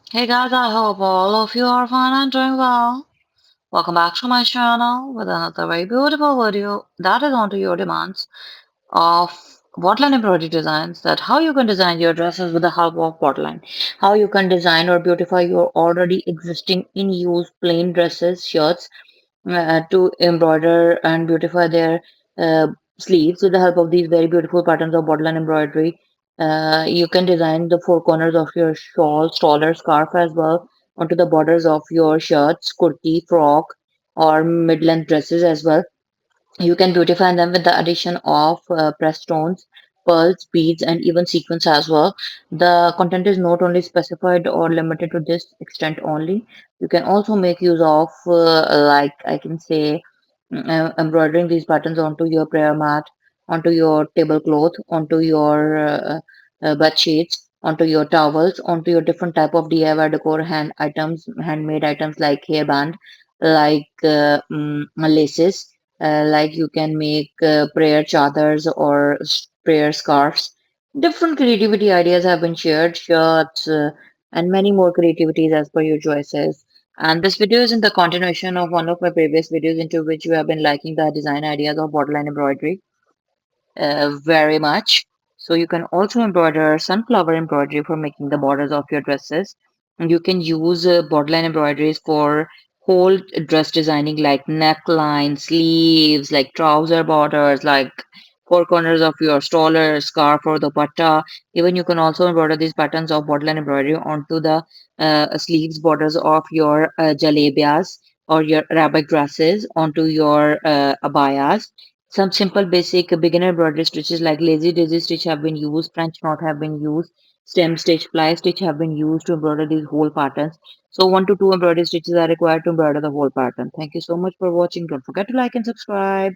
Hey guys, I hope all of you are fine and doing well. Welcome back to my channel with another very beautiful video that is onto your demands of bottleneck embroidery designs, that how you can design your dresses with the help of bottleneck, how you can design or beautify your already existing in use plain dresses, shirts, to embroider and beautify their uh, sleeves with the help of these very beautiful patterns of borderline embroidery. You can design the four corners of your shawl, stroller, scarf as well onto the borders of your shirts, kurti, frock, or mid-length dresses as well. You can beautify them with the addition of pressed stones, pearls, beads, and even sequins as well. The content is not only specified or limited to this extent only. You can also make use of, like I can say, embroidering these patterns onto your prayer mat, onto your tablecloth, onto your bed sheets, onto your towels, onto your different type of DIY decor hand items, handmade items like hairband, like laces, like you can make prayer chadars or prayer scarves. Different creativity ideas have been shared, shirts, and many more creativities as per your choices. And this video is in the continuation of one of my previous videos into which you have been liking the design ideas of borderline embroidery very much. So you can also embroider sunflower embroidery for making the borders of your dresses. And you can use borderline embroideries for whole dress designing like neckline, sleeves, like trouser borders, like four corners of your stroller, scarf or the dupatta. Even you can also embroider these patterns of borderline embroidery onto the sleeves borders of your jalebias or your Arabic dresses, onto your abayas. Some simple basic beginner embroidery stitches like lazy daisy stitch have been used, French knot have been used, stem stitch, fly stitch have been used to embroider these whole patterns. So one to two embroidery stitches are required to embroider the whole pattern. Thank you so much for watching. Don't forget to like and subscribe.